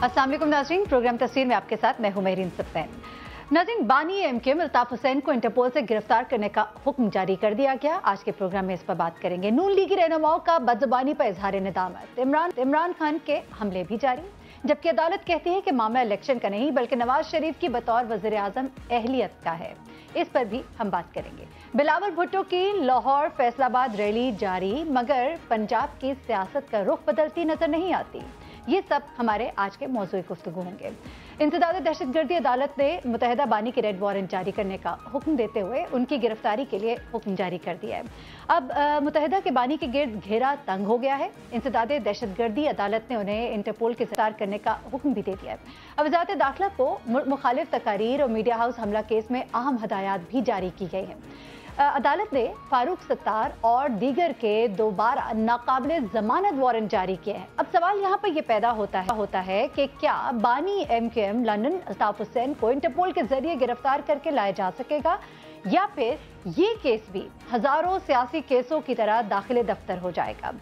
अस्सलाम वालेकुम नाज़रीन, प्रोग्राम तस्वीर में आपके साथ मैं हूं मेहरीन सप्तैन। नाज़रीन, बानी एमकेएम अल्ताफ हुसैन को इंटरपोल से गिरफ्तार करने का हुक्म जारी कर दिया गया। आज के प्रोग्राम में इस पर बात करेंगे। नून लीगी रहनुमाओं का बदजुबानी पर इजहार निदामत, इमरान खान के हमले भी जारी, जबकि अदालत कहती है कि मामला इलेक्शन का नहीं बल्कि नवाज शरीफ की बतौर वज़ीर आज़म अहलियत का है। इस पर भी हम बात करेंगे। बिलावल भुट्टो की लाहौर फैसलाबाद रैली जारी, मगर पंजाब की सियासत का रुख बदलती नजर नहीं आती। ये सब हमारे आज के मौजूद गुफ्तगू होंगे। इंसदाद दहशतगर्दी अदालत ने मुतहदा बानी के रेड वारंट जारी करने का हुक्म देते हुए उनकी गिरफ्तारी के लिए हुक्म जारी कर दिया है। अब मुतहदा के बानी के गिर्द घेरा तंग हो गया है। इंसदाद दहशतगर्दी अदालत ने उन्हें इंटरपोल के गिरफ्तार करने का हुक्म भी दे दिया है। अब वज़ारत दाखिला को मुखालिफ तकारीर और मीडिया हाउस हमला केस में अहम हदायत भी जारी की गई हैं। अदालत ने फारूक सत्तार और दीगर के दोबारा नाकाबिले जमानत वारंट जारी किए हैं। अब सवाल यहाँ पर यह पैदा होता है कि क्या बानी एमकेएम लंदन अल्ताफ हुसैन को इंटरपोल के जरिए गिरफ्तार करके लाया जा सकेगा, या फिर ये केस भी हजारों सियासी केसों की तरह दाखिले दफ्तर हो जाएगा।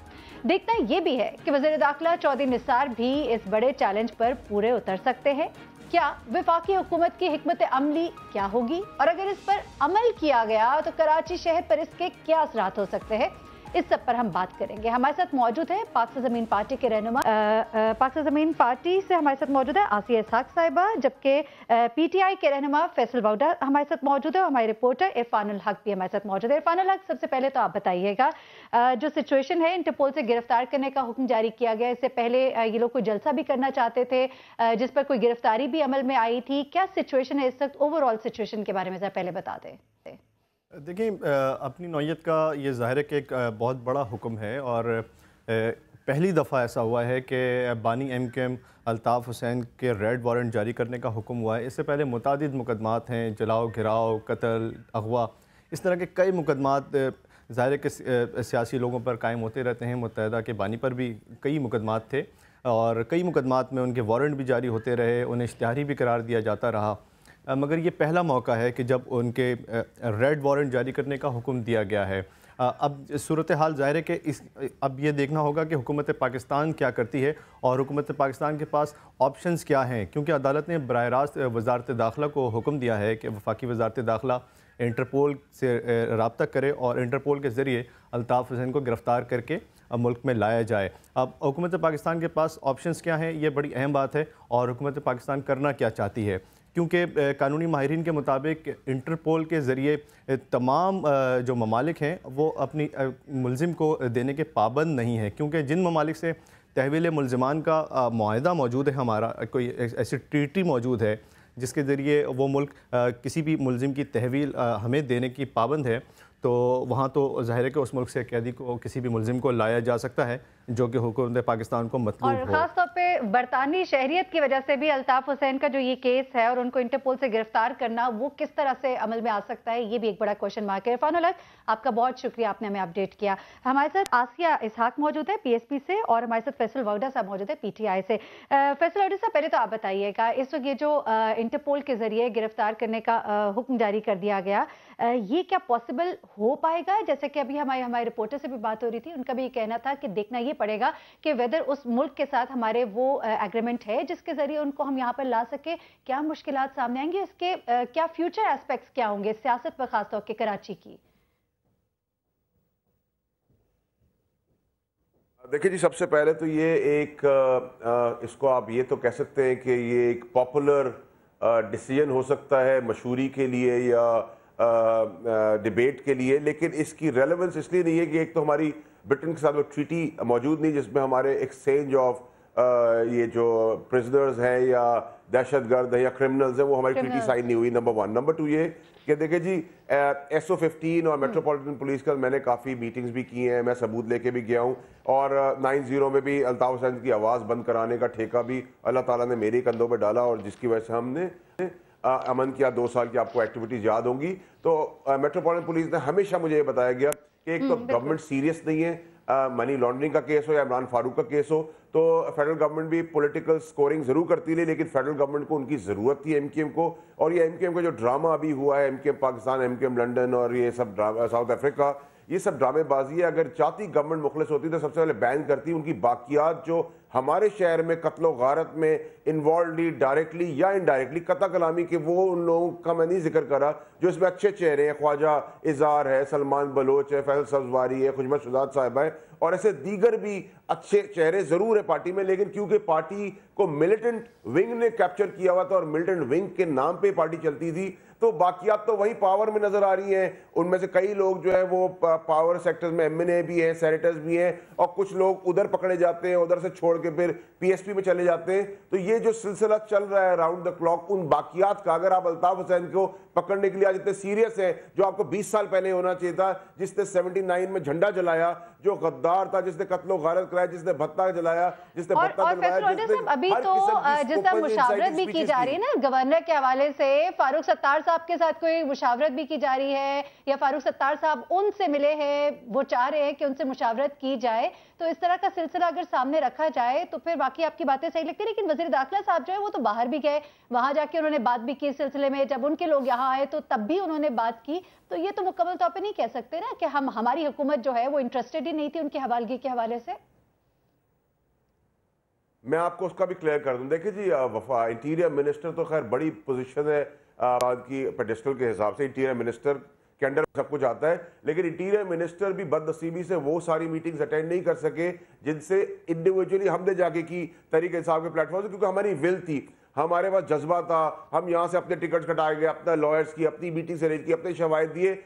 देखना यह भी है कि वज़ीर दाखिला चौधरी निसार भी इस बड़े चैलेंज पर पूरे उतर सकते हैं। क्या वफाकी हुकूमत की हिकमत अमली क्या होगी, और अगर इस पर अमल किया गया तो कराची शहर पर इसके क्या असरात हो सकते हैं, इस सब पर हम बात करेंगे। हमारे साथ मौजूद है पाक से ज़मीन पार्टी के रहनुमा, पाक से ज़मीन पार्टी से हमारे साथ मौजूद है आसिया इसहाक साहिबा, जबकि पीटीआई के रहनुमा फैसल वाउडा हमारे साथ मौजूद है। हमारे रिपोर्टर इरफानुल हक भी हमारे साथ मौजूद है। इरफानुल हक, सबसे पहले तो आप बताइएगा, जो सिचुएशन है, इंटरपोल से गिरफ्तार करने का हुक्म जारी किया गया, इससे पहले ये लोग कोई जलसा भी करना चाहते थे जिस पर कोई गिरफ्तारी भी अमल में आई थी। क्या सिचुएशन है इस वक्त, ओवरऑल सिचुएशन के बारे में जरा पहले बता दें। देखिए, अपनी नौयत का ये ज़ाहिर है कि एक बहुत बड़ा हुक्म है, और पहली दफ़ा ऐसा हुआ है कि बानी एमकेएम अल्ताफ़ हुसैन के रेड वारंट जारी करने का हुक्म हुआ है। इससे पहले मुतादिद मुकदमात हैं, जलाओ घिराओ, कत्ल, अगवा, इस तरह के कई मुकदमात ज़ाहिर है कि सियासी लोगों पर कायम होते रहते हैं। मुत्तहदा के बानी पर भी कई मुकदमात थे, और कई मुकदमात में उनके वारंट भी जारी होते रहे, उन्हें इश्तिहारी भी करार दिया जाता रहा। मगर ये पहला मौका है कि जब उनके रेड वारंट जारी करने का हुक्म दिया गया है। अब सूरत हाल ज़ाहिर है कि अब ये देखना होगा कि हुकूमत पाकिस्तान क्या करती है और हुकूमत पाकिस्तान के पास ऑप्शंस क्या हैं, क्योंकि अदालत ने बराह रास्त वज़ारत दाखिला को हुक्म दिया है कि वफाकी वज़ारत दाखिला इंटरपोल से रब्ता करे और इंटरपोल के ज़रिए अल्ताफ़ हुसैन को गिरफ़्तार करके मुल्क में लाया जाए। अब हुकूमत पाकिस्तान के पास ऑप्शंस क्या हैं, ये बड़ी अहम बात है, और हुकूमत पाकिस्तान करना क्या चाहती है, क्योंकि कानूनी माहिरीन के मुताबिक इंटरपोल के ज़रिए तमाम जो ममालिक हैं वो अपनी मुलजिम को देने के पाबंद नहीं हैं, क्योंकि जिन ममालिक से तहवील मुलजिमान का मुआहदा मौजूद है, हमारा कोई ऐसी ट्रीटी मौजूद है जिसके ज़रिए वो मुल्क किसी भी मुलजिम की तहवील हमें देने की पाबंद है, तो वहाँ तो ज़ाहिर है कि उस मुल्क से कैदी को, किसी भी मुलजिम को लाया जा सकता है जो कि हुकूमत पाकिस्तान को मतलूब हो। और ख़ास तौर पे बरतानी शहरियत की वजह से भी अल्ताफ़ हुसैन का जो ये केस है और उनको इंटरपोल से गिरफ्तार करना, वो किस तरह से अमल में आ सकता है, ये भी एक बड़ा क्वेश्चन मार्क है। इरफानुल हक, आपका बहुत शुक्रिया, आपने हमें अपडेट किया। हमारे साथ आसिया इसहाक मौजूद है पीएसपी से, और हमारे साथ फैसल वाउडा साहब मौजूद है पीटीआई से। फैसल वाउडा साहब, पहले तो आप बताइएगा, इस वक्त ये जो इंटरपोल के जरिए गिरफ्तार करने का हुक्म जारी कर दिया गया, ये क्या पॉसिबल हो पाएगा? जैसे कि अभी हमारे रिपोर्टर से भी बात हो रही थी, उनका भी ये कहना था कि देखना ये पड़ेगा कि वेदर उस मुल्क के साथ हमारे वो एग्रीमेंट है जिसके जरिए उनको हम यहाँ पर ला सके। क्या मुश्किलात सामने आएंगी, इसके क्या फ्यूचर एस्पेक्ट्स क्या होंगे सियासत पर, खासतौर के कराची की? देखिए जी, सबसे पहले तो ये एक इसको आप ये तो कह सकते हैं कि ये एक पॉपुलर डिसीजन हो सकता है मशहूरी के लिए या डिबेट के लिए, लेकिन इसकी रेलेवेंस इसलिए नहीं है कि एक तो हमारी ब्रिटेन के साथ वो ट्रीटी मौजूद नहीं जिसमें हमारे एक्सचेंज ऑफ ये जो प्रिजनर्स हैं या दहशतगर्द हैं या क्रिमिनल्स हैं वो हमारी ट्रीटी साइन नहीं हुई, नंबर वन। नंबर टू ये कि देखिए जी, SO15 और मेट्रोपॉलिटन पुलिस का मैंने काफ़ी मीटिंग्स भी की हैं, मैं सबूत लेके भी गया हूँ, और 90 में भी अल्ताफ़ हुसैन की आवाज़ बंद कराने का ठेका भी अल्लाह ताला ने मेरे कंधों पर डाला, और जिसकी वजह से हमने अमन किया। 2 साल की आपको एक्टिविटीज याद होंगी। तो मेट्रोपॉलिटन पुलिस ने हमेशा मुझे ये बताया गया कि एक तो गवर्नमेंट सीरियस नहीं है, मनी लॉन्ड्रिंग का केस हो या इमरान फारूक का केस हो, तो फेडरल गवर्नमेंट भी पॉलिटिकल स्कोरिंग जरूर करती रही, लेकिन फेडरल गवर्नमेंट को उनकी जरूरत थी एमकेएम को। और ये एमकेएम का जो ड्रामा अभी हुआ है, एमकेएम पाकिस्तान, एमकेएम लंदन और ये सब साउथ अफ्रीका, ये सब ड्रामेबाजी है। अगर चाहती गवर्नमेंट मुखलिस होती तो सबसे पहले बैन करती, उनकी बाकियात जो हमारे शहर में कत्लो गारत में इन्वॉल्वली डायरेक्टली या इनडायरेक्टली, कता कलामी के वो उन लोगों का मैं नहीं जिक्र करा जो इसमें अच्छे चेहरे हैं, ख्वाजा इजार है, सलमान बलोच है, फैसल सब्जवारी है, खुशमत शुजात साहिबा है और ऐसे दीगर भी अच्छे चेहरे जरूर है पार्टी में, लेकिन क्योंकि पार्टी को मिलिटेंट विंग ने कैप्चर किया हुआ था और मिलिटेंट विंग के नाम पे पार्टी चलती थी, तो बाकियात तो वही पावर में नजर आ रही हैं। उनमें से कई लोग जो है वो पावर सेक्टर्स में एमएनए भी हैं, सेनेटर्स भी हैं और कुछ लोग उधर पकड़े जाते हैं, उधर से छोड़ के फिर पीएसपी में चले जाते हैं। तो ये जो सिलसिला चल रहा है राउंड द क्लॉक उन बाकियात का, अगर आप अल्ताफ हुसैन को पकड़ने के लिए आज इतने सीरियस है, जो आपको 20 साल पहले होना चाहिए था, जिसने 79 में झंडा जलाया, जो गद्दार था, जिसने कत्लो गारत कराया, जिसने भत्ता जलाया, जिसने भत्ता जलाया, अभी तो जिस तरह मुशावरत भी की जा रही है ना गवर्नर के हवाले से, फारूक सत्तार साहब के साथ कोई मुशावरत भी की जा रही है या फारूक सत्तार साहब उनसे मिले हैं, वो चाह रहे हैं कि उनसे मुशावरत की जाए, तो इस तरह का सिलसिला अगर सामने रखा जाए तो फिर बाकी आपकी बातें सही लगती है। लेकिन वजीर दाखिला साहब जो है वो तो बाहर भी गए, वहां जाके उन्होंने बात भी की इस सिलसिले में, जब उनके लोग यहाँ आए तो तब भी उन्होंने बात की, तो ये तो मुकम्मल तौर पर नहीं कह सकते ना कि हमारी हुकूमत जो है वो इंटरेस्टेड ही नहीं थी उनकी हवालगी के हवाले से। मैं आपको उसका भी क्लियर कर दूं। देखिए जी, वफा इंटीरियर मिनिस्टर तो खैर बड़ी पोजीशन है की पेडिस्टल के हिसाब से, इंटीरियर मिनिस्टर के अंडर सब कुछ आता है, लेकिन इंटीरियर मिनिस्टर भी बदनसीबी से वो सारी मीटिंग्स अटेंड नहीं कर सके जिनसे इंडिविजुअली हमने जाके की तरीके हिसाब के प्लेटफॉर्म से, क्योंकि हमारी विल थी, हमारे पास जज्बा था, हम यहाँ से अपने टिकट्स कटा गए, अपने लॉयर्स की अपनी मीटिंग अरेंज की, अपने शवाहिद दिए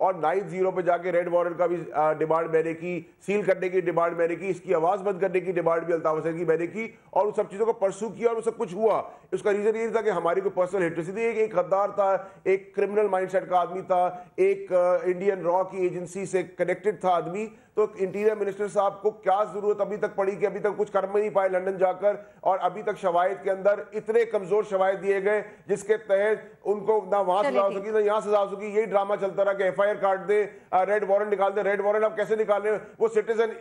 और 9-0 पे जाके रेड वारंट का भी डिमांड मैंने की, सील करने की डिमांड मैंने की, इसकी आवाज बंद करने की डिमांड भी अल्ताफ हुसैन की मैंने की और उन सब चीजों को परसू किया और वो सब कुछ हुआ। उसका रीजन ये था कि हमारी कोई पर्सनल हिस्ट्री थी, एक गद्दार था, एक क्रिमिनल माइंडसेट का आदमी था, एक इंडियन रॉ की एजेंसी से कनेक्टेड था आदमी, तो इंटीरियर मिनिस्टर साहब को क्या जरूरत अभी तक पड़ी कि अभी तक कुछ कर नहीं पाए लंदन जाकर, और अभी तक शवाहिद के अंदर इतने कमजोर शवाहिद दिए गए जिसके तहत उनको ना वहां सजा हो सकी ना यहाँ सजा हो सकी। यही ड्रामा चलता रहा कि एफआईआर काट दे, रेड वारंट निकाल दे। रेड वारंट आप कैसे निकाल रहे हैं? वो सिटीजन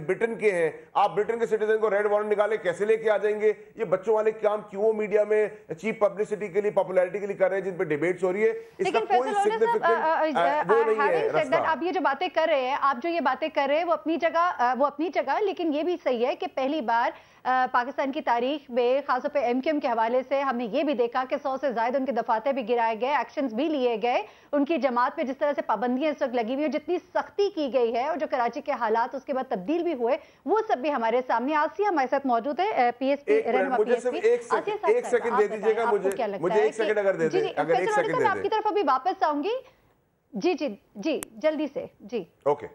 ब्रिटेन के हैं, आप ब्रिटेन के सिटीजन को रेड वारंट निकाले कैसे लेके आ जाएंगे? ये बच्चों वाले काम क्यों मीडिया में चीप पब्लिसिटी के लिए, पॉपुलैरिटी के लिए कर रहे हैं, जिन पे डिबेट्स हो रही है? इसका कोई सिग्निफिकेंट वो नहीं है रास्ता। आप ये जो बातें कर रहे हैं, आप जो ये बातें कर रहे हैं वो अपनी जगह, लेकिन ये भी सही है कि पहली बार पाकिस्तान की तारीख में खासतौर पे एमक्यूएम के हवाले से हमने ये भी देखा कि 100 से ज्यादा उनके दफाते भी गिराए गए, एक्शंस भी लिए गए, उनकी जमात पे जिस तरह से पाबंदियां इस वक्त लगी हुई है, जितनी सख्ती की गई है और जो कराची के हालात उसके बाद तब्दील भी हुए, वो सब भी हमारे सामने। आसिया हमारे साथ मौजूद है, पीएसपी एक सेकंड दे दीजिएगा मुझे एक सेकंड अगर दे दे, अगर एक सेकंड दे दे। आपकी तरफ अभी वापस आऊंगी। जी जी जी, जल्दी से जी। ओके,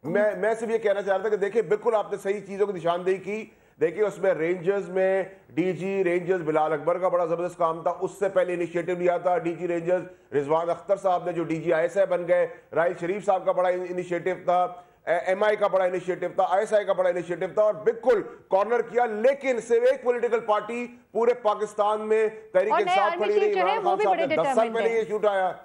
मैं सिर्फ ये कहना चाह रहा था कि देखिए बिल्कुल आपने सही चीजों की निशानदेही की। देखिए उसमें रेंजर्स में डीजी रेंजर्स बिलाल अकबर का बड़ा जबरदस्त काम था, उससे पहले इनिशिएटिव लिया था डीजी रेंजर्स रिजवान अख्तर साहब ने जो डीजी आईएसआई बन गए, राहिल शरीफ साहब का बड़ा इनिशिएटिव था, एमआई का बड़ा इनिशिएटिव था, आईएसआई का बड़ा इनिशिएटिव था और बिल्कुल कॉर्नर किया। लेकिन सिर्फ एक पॉलिटिकल पार्टी पूरे पाकिस्तान में तहरीक इंसाफ खड़ी रही, इमरान खान साहब ने 10 साल पहले ये शूट आया।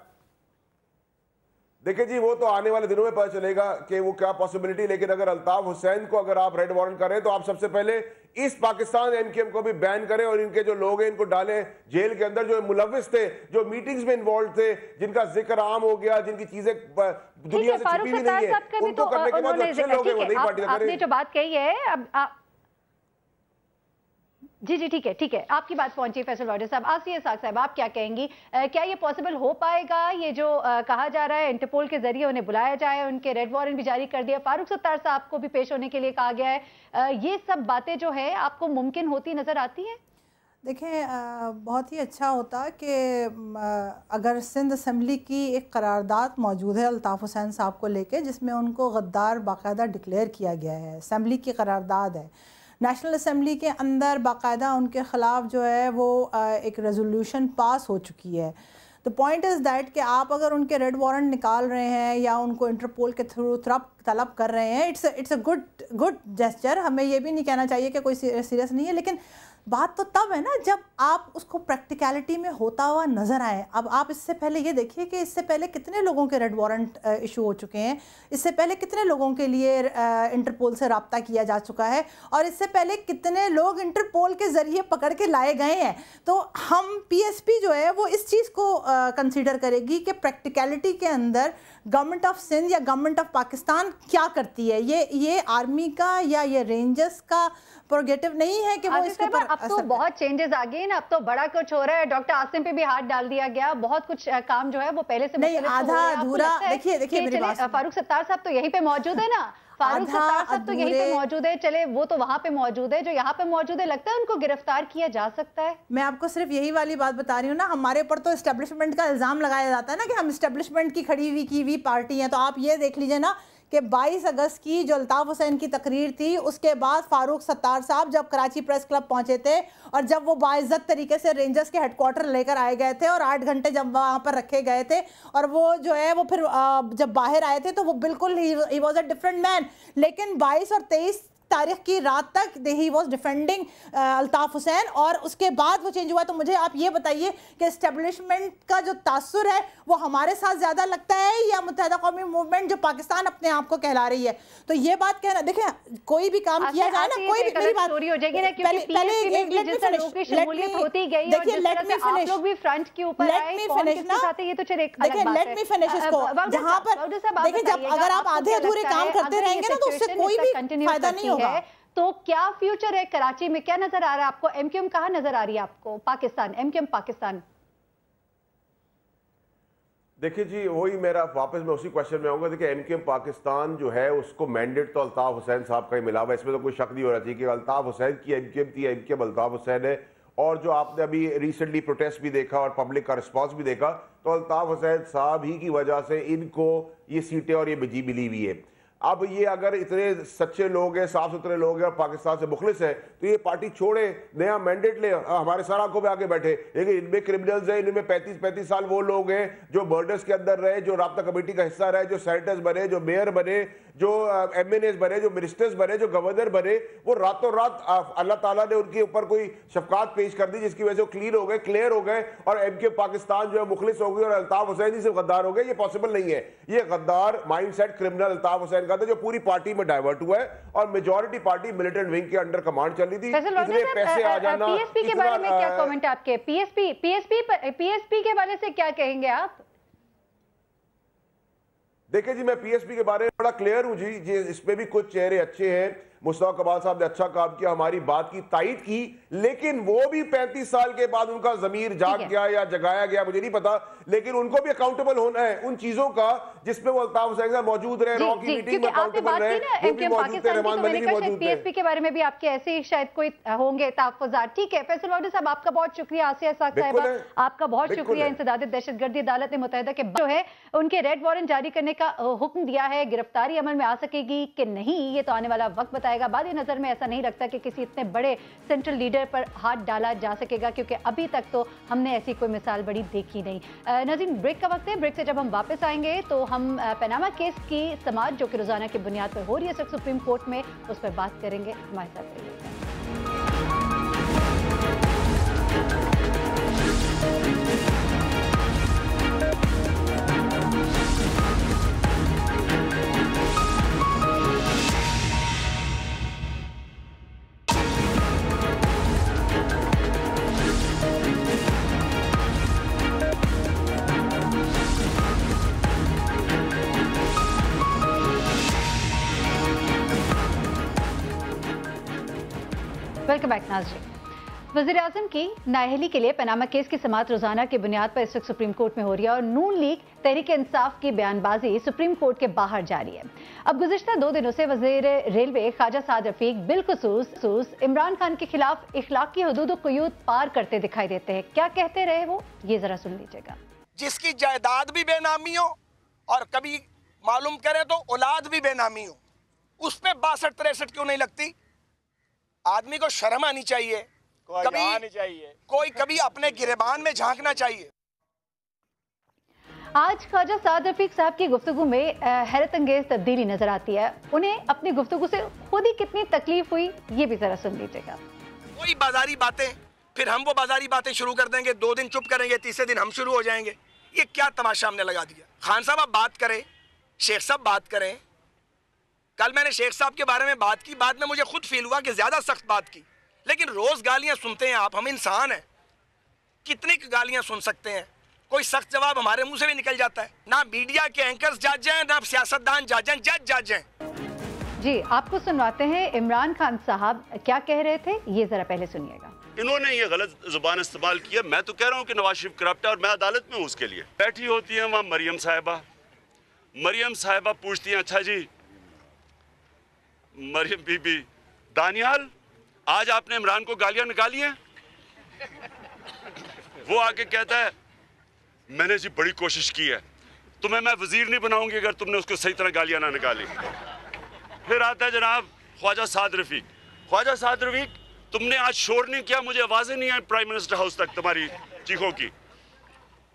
देखिए जी, वो तो आने वाले दिनों में पता चलेगा कि वो क्या पॉसिबिलिटी, लेकिन अगर अल्ताफ हुसैन को अगर आप रेड वारंट करें तो आप सबसे पहले इस पाकिस्तान एमक्यूएम को भी बैन करें और इनके जो लोग हैं इनको डालें जेल के अंदर, जो मुलविस थे, जो मीटिंग्स में इन्वॉल्व थे, जिनका जिक्र आम हो गया, जिनकी चीजें दुनिया से छिपी भी नहीं है, उनको करने के बाद जो अच्छे लोग हैं वो नहीं पार्टी करें। आपने जो बात कही है अब जी जी ठीक है, आपकी बात पहुंची फैसल वाडे साहब। आसिया साग साहब, आप क्या कहेंगी? क्या ये पॉसिबल हो पाएगा? ये जो कहा जा रहा है इंटरपोल के जरिए उन्हें बुलाया जाए, उनके रेड वारंट भी जारी कर दिया, फारूक सत्तार साहब को भी पेश होने के लिए कहा गया है, ये सब बातें जो है आपको मुमकिन होती नजर आती हैं? देखें, बहुत ही अच्छा होता कि अगर सिंध असम्बली की एक करारदाद मौजूद है अल्ताफ़ हुसैन साहब को लेके, जिसमें उनको गद्दार बाकायदा डिक्लेयर किया गया है, असम्बली की करारदाद है, नेशनल असम्बली के अंदर बाकायदा उनके ख़िलाफ़ जो है वो एक रेजोल्यूशन पास हो चुकी है। द पॉइंट इज़ दैट कि आप अगर उनके रेड वारंट निकाल रहे हैं या उनको इंटरपोल के थ्रू तलब कर रहे हैं, इट्स अ गुड जेस्चर। हमें ये भी नहीं कहना चाहिए कि कोई सीरियस नहीं है, लेकिन बात तो तब है ना जब आप उसको प्रैक्टिकलिटी में होता हुआ नजर आए। अब आप इससे पहले ये देखिए कि इससे पहले कितने लोगों के रेड वारंट इशू हो चुके हैं, इससे पहले कितने लोगों के लिए इंटरपोल से रब्ता किया जा चुका है, और इससे पहले कितने लोग इंटरपोल के जरिए पकड़ के लाए गए हैं। तो हम पीएसपी जो है वो इस चीज़ को कंसीडर करेगी कि प्रैक्टिकलिटी के अंदर गवर्नमेंट ऑफ सिंध या गवर्नमेंट ऑफ पाकिस्तान क्या करती है। ये आर्मी का या ये रेंजर्स का प्रोगेटिव नहीं है कि वो इसके ऊपर। अब तो बहुत चेंजेस आ गए ना, अब तो बड़ा कुछ हो रहा है। डॉक्टर आसिम पे भी हाथ डाल दिया गया, बहुत कुछ काम जो है वो पहले से नहीं, आधा अधूरा। देखिए मेरी बात, फारूक सत्तार साहब तो यहीं पे मौजूद है ना, फारूक सत्तार साहब तो यहीं पे मौजूद है, चले वो तो वहां पे मौजूद है, जो यहाँ पे मौजूद है लगता है उनको गिरफ्तार किया जा सकता है। मैं आपको सिर्फ यही वाली बात बता रही हूँ ना, हमारे ऊपर तो एस्टेब्लिशमेंट का इल्जाम लगाया जाता है ना कि हम एस्टेब्लिशमेंट की खड़ी हुई की हुई पार्टी हैं। तो आप ये देख लीजिए ना कि 22 अगस्त की जो अल्ताफ हुसैन की तकरीर थी, उसके बाद फारूक सत्तार साहब जब कराची प्रेस क्लब पहुंचे थे और जब वो बाइज्जत तरीके से रेंजर्स के हेडक्वार्टर लेकर आए गए थे और 8 घंटे जब वहाँ पर रखे गए थे, और वो जो है वो फिर जब बाहर आए थे तो वो बिल्कुल he was a different man. लेकिन 22 और 23 तारीख की रात तक he was defending Altaf Hussain, और उसके बाद वो चेंज हुआ। तो मुझे आप ये बताइए कि एस्टेब्लिशमेंट का जो तासुर है वो हमारे साथ ज़्यादा लगता है या मुत्तहिदा कौमी मूवमेंट जो पाकिस्तान अपने आप को कहला रही है। तो ये बात कहना, देखिए कोई भी काम किया जाए ना, कोई भी, मेरी बात हो जाएगी ना, क्योंकि अगर आप आधे अधूरे काम करते रहेंगे ना तो उससे कोई भी फायदा नहीं होगा। तो क्या फ्यूचर है कराची में, क्या नजर आ रहा है आपको? एमक्यूएम कहाँ नजर आ रही है आपको? पाकिस्तान, एमक्यूएम पाकिस्तान। देखिए जी, वही मेरा वापस मैं उसी क्वेश्चन में आऊंगा। देखिए एमक्यूएम पाकिस्तान जो है उसको मैंडेट तो अल्ताफ हुसैन साहब का ही मिला हुआ है, इसमें तो कोई शक नहीं होना चाहिए कि अल्ताफ हुसैन की एमक्यूएम थी, एमक्यूएम अल्ताफ हुसैन है। और जो आपने अभी रिसेंटली प्रोटेस्ट भी देखा और पब्लिक का रिस्पॉन्स भी देखा, तो अल्ताफ हुसैन साहब ही की वजह से इनको ये सीटें और ये बिजी मिली हुई है। अब ये अगर इतने सच्चे लोग हैं, साफ सुथरे लोग हैं और पाकिस्तान से मुखलिस है, तो ये पार्टी छोड़े, नया मैंडेट ले, हमारे सारा आंखों में आके बैठे। लेकिन इनमें क्रिमिनल्स हैं, इनमें 35-35 साल वो लोग हैं जो मर्डर्स के अंदर रहे, जो राब्ता कमेटी का हिस्सा रहे, जो सेनेटर्स बने, जो मेयर बने, जो एमएनएस बने, जो मिनिस्टर्स बने, जो गवर्नर बने। वो रातों रात अल्लाह ताला ने उनके ऊपर कोई शफकात पेश कर दी जिसकी वजह से वो क्लीन हो गए, क्लियर हो गए, और एमके पाकिस्तान जो है मुखलिस हो गई और अल्ताफ हुसैन जी से गद्दार हो गए। ये पॉसिबल नहीं है। ये गद्दार माइंडसेट क्रिमिनल अल्ताफ हुसैन का था जो पूरी पार्टी में डाइवर्ट हुआ है, और मेजॉरिटी पार्टी मिलिटेंट विंग के अंडर कमांड चल रही थी। इतने पैसे आ जाना, पीएसपी के बारे में क्या कमेंट है आपके? पीएसपी के बारे से क्या कहेंगे आप? देखिए जी, मैं पीएसपी के बारे में बड़ा क्लियर हूं जी, इसमें भी कुछ चेहरे अच्छे हैं। मुस्तफा कमाल साहब ने अच्छा काम किया, हमारी बात की तायीद की, लेकिन वो भी 35 साल के बाद उनका जमीर जाग गया या जगाया गया, मुझे नहीं पता, लेकिन उनको भी अकाउंटेबल होना है उन चीजों का जिसमें वो अल्ताफ हुसैन साहब मौजूद रहे, रॉ की मीटिंग में अकाउंटेबल रहे, वो भी मौजूद थे, रहमान मलिक भी मौजूद थे। पीएसपी के बारे में भी आपके ऐसे ही शायद कोई होंगे तहफ्फुज़ात। ठीक है फैसल वाडी साहब, आपका बहुत शुक्रिया। आसिया साहब साहिबा, आपका बहुत शुक्रिया। इंसदाद दहशतगर्दी अदालत ने मुत्तहिदा के जो है उनके रेड वारंट जारी करने का हुक्म दिया है। गिरफ्तारी अमल में आ सकेगी कि नहीं, ये तो आने वाला वक्त बताएगा। बाद नजर में ऐसा नहीं लगता कि किसी इतने बड़े सेंट्रल लीडर पर हाथ डाला जा सकेगा, क्योंकि अभी तक तो हमने ऐसी कोई मिसाल बड़ी देखी नहीं। नाज़रीन, ब्रेक का वक्त है। ब्रेक से जब हम वापस आएंगे तो हम पनामा केस की समाअत जो कि रोजाना की बुनियाद पर हो रही है सुप्रीम कोर्ट में, उस पर बात करेंगे। हमारे साथ रहिएगा। वेलकम बैक नाज़रीन। वज़ीर आज़म की नाअहली के लिए पनामा केस की समाअत रोजाना की बुनियाद पर इस वक्त सुप्रीम कोर्ट में हो रही है और नून लीग तहरीक इंसाफ की बयानबाजी सुप्रीम कोर्ट के बाहर जारी है। अब गुज़िश्ता 2 दिनों से वज़ीर रेलवे ख्वाजा साद रफीक बिलखुसूस इमरान खान के खिलाफ इखलाकी हुदूद क़ुयूद पार करते दिखाई देते हैं। क्या कहते रहे वो, ये जरा सुन लीजिएगा। जिसकी जायदाद भी बेनामी हो और कभी मालूम करे तो औलाद भी बेनामी हो, उस पर 62-63 क्यों नहीं लगती? आदमी को शर्म आनी चाहिए, कोई कभी अपने गिरेबान में झांकना चाहिए। आज ख्वाजा साद रफीक साहब की गुफ्तगू में हैरत अंगेज तब्दीली नजर आती है। उन्हें अपनी गुफ्तगू से खुद ही कितनी तकलीफ हुई, ये भी जरा सुन लीजिएगा। कोई बाजारी बातें, फिर हम वो बाजारी बातें शुरू कर देंगे, 2 दिन चुप करेंगे, तीसरे दिन हम शुरू हो जाएंगे। ये क्या तमाशा हमने लगा दिया। खान साहब आप बात करें, शेख साहब बात करें। कल मैंने शेख साहब के बारे में बात की, बाद में मुझे खुद फील हुआ कि ज्यादा सख्त बात की, लेकिन रोज गालियां सुनते हैं आप, हम इंसान हैं, कितनी गालियां सुन सकते हैं। कोई सख्त जवाब हमारे मुंह से भी निकल जाता है। ना मीडिया के एंकर्स जज हैं, ना सियासतदान जज हैं, जज हैं। जी, आपको सुनवाते हैं इमरान खान साहब क्या कह रहे थे, ये जरा पहले सुनिएगा। इन्होंने ये गलत जुबान इस्तेमाल किया। मैं तो कह रहा हूँ कि नवाज शरीफ करप्ट है और मैं अदालत में हूँ उसके लिए। बैठी होती है वहाँ मरियम साहिबा पूछती हैं, अच्छा जी मरियम बीबी, दानियाल आज आपने इमरान को गालियां निकाली हैं? वो आके कहता है मैंने जी बड़ी कोशिश की है, तुम्हें मैं वजीर नहीं बनाऊंगी अगर तुमने उसको सही तरह गालियां ना निकाली। फिर आता है जनाब ख्वाजा साद रफीक, तुमने आज शोर नहीं किया, मुझे आवाजें नहीं आई प्राइम मिनिस्टर हाउस तक तुम्हारी चीखों की।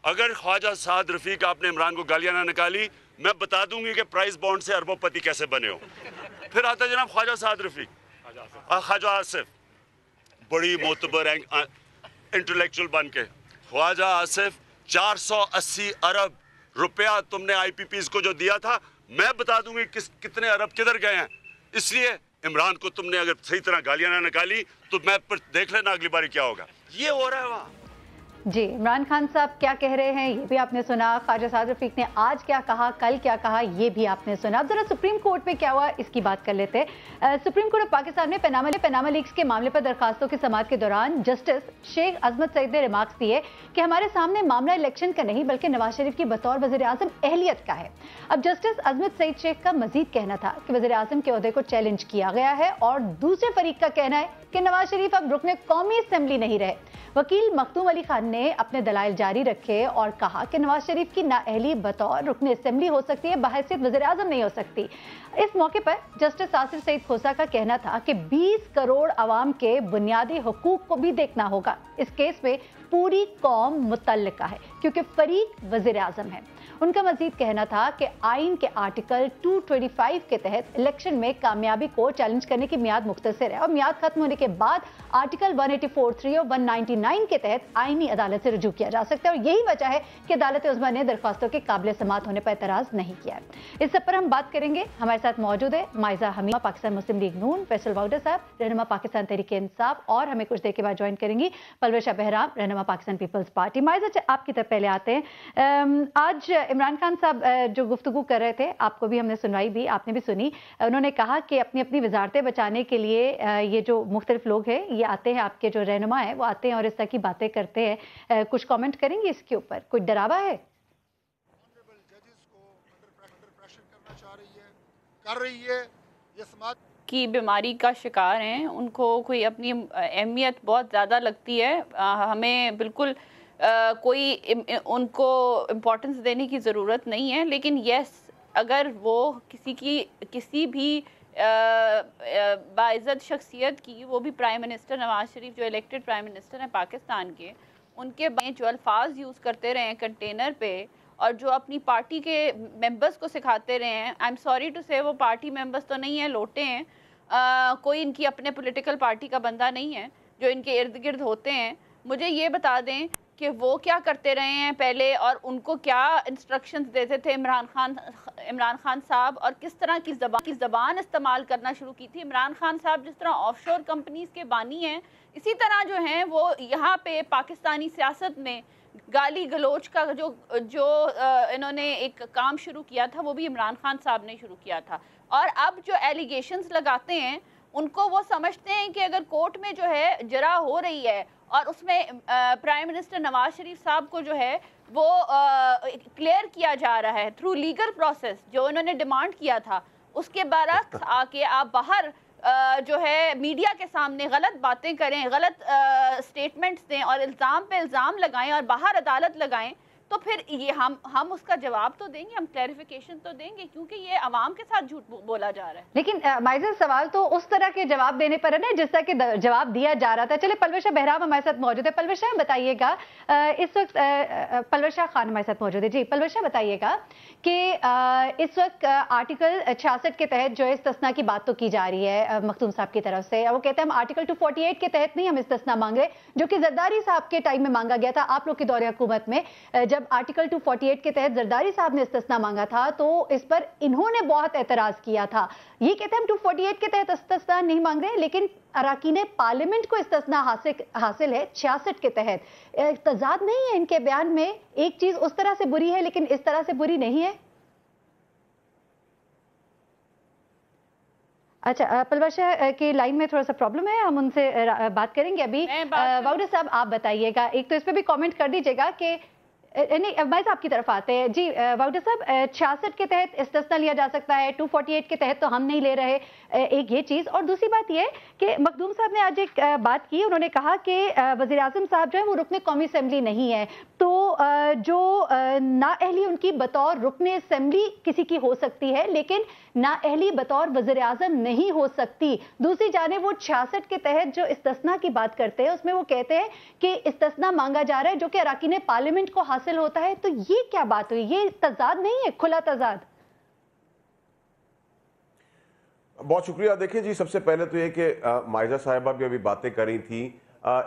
अगर ख्वाजा साद रफीक आपने इमरान को गालियां ना निकाली, मैं बता दूंगी कि प्राइस बॉन्ड से अरबोपति कैसे बने हो। फिर आता है जनाब ख्वाजा साद रफीक, ख्वाजा आसिफ, बड़ी मोतबर इंटेलेक्चुअल बन के, ख्वाजा आसिफ 480 अरब रुपया तुमने IPPs को जो दिया था, मैं बता दूंगी कितने अरब किधर गए हैं। इसलिए इमरान को तुमने अगर सही तरह गालियां ना निकाली तो मैं पर देख लेना अगली बारी क्या होगा। ये हो रहा है वहां। जी, इमरान खान साहब क्या कह रहे हैं ये भी आपने सुना। ख्वाजा साद रफीक ने आज क्या कहा, कल क्या कहा, ये भी आपने सुना। अब जरा सुप्रीम कोर्ट में क्या हुआ इसकी बात कर लेते हैं। सुप्रीम कोर्ट ऑफ पाकिस्तान ने पनामा लीक्स के मामले पर दरखास्तों की समाअत के दौरान जस्टिस शेख अजमत सईद ने रिमार्क्स दिए कि हमारे सामने मामला इलेक्शन का नहीं बल्कि नवाज शरीफ की बतौर वज़ीर आज़म अहलियत का है। अब जस्टिस अजमत सईद शेख का मजीद कहना था कि वज़ीर आज़म के ओहदे को चैलेंज किया गया है और दूसरे फरीक का कहना है कि नवाज शरीफ अब रुकने कौमी असेंबली नहीं रहे। वकील मखदूम अली खान ने अपने दलाइल जारी रखे और कहा कि नवाज शरीफ की नाअहली बतौर रुकने असेंबली हो सकती है, बहैसियत वज़ीर आज़म नहीं हो सकती। इस मौके पर जस्टिस आसिर सईद खोसा का कहना था कि 20 करोड़ आवाम के बुनियादी हुकूक को भी देखना होगा। इस केस में पूरी कौम मुतल्लिका है क्योंकि फरीक वज़ीर आज़म है। उनका मजीद कहना था कि आइन के आर्टिकल 225 के तहत इलेक्शन में कामयाबी को चैलेंज करने की मियाद मुख्तसर है और मियाद खत्म होने के बाद आर्टिकल 184(3) और 199 के तहत आईनी अदालत से रुजू किया जा सकता है और यही वजह है कि अदालत उज़्मा ने दरख्वास्तों के काबिल समाअत होने पर एतराज नहीं किया है। इस सब पर हम बात करेंगे। हमारे साथ मौजूद है माइजा हमीमा, पाकिस्तान मुस्लिम लीग नून, फैसल वाउडर साहब, रहनुमा पाकिस्तान तहरीक इंसाफ, और हमें कुछ देर के बाद ज्वाइन करेंगी पलवशा बहराम, रहनुमा पाकिस्तान पीपल्स पार्टी। माइजा आपकी तरफ पहले आते हैं। आज इमरान खान साहब जो गुफ्तगू कर रहे थे, आपको भी हमने सुनवाई भी, आपने भी सुनी। उन्होंने कहा कि अपनी अपनी वजारतें बचाने के लिए ये जो मुख्तलिफ लोग हैं ये आते हैं, आपके जो रहनुमा है वो आते हैं और इस तरह की बातें करते हैं। कुछ कमेंट करेंगे इसके ऊपर? कोई डरावा है? कर रही है, ये समाज की बीमारी का शिकार हैं, उनको कोई अपनी अहमियत बहुत ज़्यादा लगती है। हमें बिल्कुल कोई उनको इम्पोर्टेंस देने की ज़रूरत नहीं है, लेकिन यस, अगर वो किसी भी बाइज़्ज़त शख्सियत की, वो भी प्राइम मिनिस्टर नवाज शरीफ जो इलेक्टेड प्राइम मिनिस्टर हैं पाकिस्तान के, उनके जो अल्फाज यूज़ करते रहे हैं कंटेनर पे और जो अपनी पार्टी के मेंबर्स को सिखाते रहे हैं, आई एम सॉरी टू से वो पार्टी मेंबर्स तो नहीं हैं, लोटे हैं। कोई इनकी अपने पॉलिटिकल पार्टी का बंदा नहीं है जो इनके इर्द गिर्द होते हैं। मुझे ये बता दें कि वो क्या करते रहे हैं पहले और उनको क्या इंस्ट्रक्शंस देते थे इमरान खान साहब, और किस तरह की ज़बान इस्तेमाल करना शुरू की थी। इमरान खान साहब जिस तरह ऑफशोर कंपनीज के बानी हैं, इसी तरह जो हैं वो यहाँ पे पाकिस्तानी सियासत में गाली गलोच का जो इन्होंने एक काम शुरू किया था, वो भी इमरान खान साहब ने शुरू किया था। और अब जो एलिगेशंस लगाते हैं उनको वो समझते हैं कि अगर कोर्ट में जो है जरा हो रही है और उसमें प्राइम मिनिस्टर नवाज शरीफ साहब को जो है वो क्लियर किया जा रहा है थ्रू लीगल प्रोसेस, जो उन्होंने डिमांड किया था, उसके बरक्स आके आप बाहर जो है मीडिया के सामने गलत बातें करें, गलत स्टेटमेंट्स दें और इल्ज़ाम पे इल्ज़ाम लगाएं और बाहर अदालत लगाएं, तो फिर ये हम उसका जवाब तो देंगे, हम क्लैरिफिकेशन तो देंगे, क्योंकि ये अवाम के साथ झूठ बोला जा रहा है। लेकिन माइजन सवाल तो उस तरह के जवाब देने पर है ना जिस तरह के जवाब दिया जा रहा था। चलिए पलवर शाह बहराम हमारे साथ मौजूद है। पलवर शाह बताइएगा, इस वक्त पलवर शाह खान हमारे साथ मौजूद है। जी पलवर शाह बताइएगा कि इस वक्त आर्टिकल 66 के तहत जो इस्तिस्ना की बात तो की जा रही है मखदूम साहब की तरफ से, वो कहते हैं हम आर्टिकल 248 के तहत नहीं हम इस्तिस्ना मांग रहे, जो कि जरदारी साहब के टाइम में मांगा गया था आप लोग के दौरे हुकूमत में। जब आर्टिकल 248 के तहत जरदारी साहब ने इस्तिस्ना मांगा था तो इस पर इन्होंने बहुत एतराज किया था। ये कहते हैं हम 248 के तहत इस्तिस्ना नहीं मांग रहे, लेकिन अराकीन पार्लियामेंट को इस्तिस्ना हासिल है 66 के तहत। तजाद नहीं है इनके बयान में, एक चीज उस तरह से बुरी है लेकिन इस तरह से बुरी नहीं है। अच्छा पलवर शाह की लाइन में थोड़ा सा प्रॉब्लम है, हम उनसे बात करेंगे अभी। वाउडा साहब आप बताइएगा, एक तो इस पे भी कमेंट कर दीजिएगा कि नहीं भाई साहब की तरफ आते हैं। जी वाउडा साहब 66 के तहत इस्तिस्ना लिया जा सकता है, 248 के तहत तो हम नहीं ले रहे, एक ये चीज़। और दूसरी बात ये कि मखदूम साहब ने आज एक बात की, उन्होंने कहा कि वज़ीर आज़म साहब जो है वो रुकने कौमी असम्बली नहीं है, तो जो नाअहली उनकी बतौर रुकने असम्बली किसी की हो सकती है लेकिन नाअहली बतौर वज़ीर आज़म नहीं हो सकती। दूसरी जानिब वो 66 के तहत जो इस्तिस्ना की बात करते हैं उसमें वो कहते हैं कि इस्तिस्ना मांगा जा रहा है जो कि अराकीन पार्लियामेंट को हासिल होता है। तो ये क्या बात हुई, ये तजाद नहीं है, खुला तजाद? बहुत शुक्रिया। देखिए जी, सबसे पहले तो ये कि माइजा साहिबा भी अभी बातें करी थी।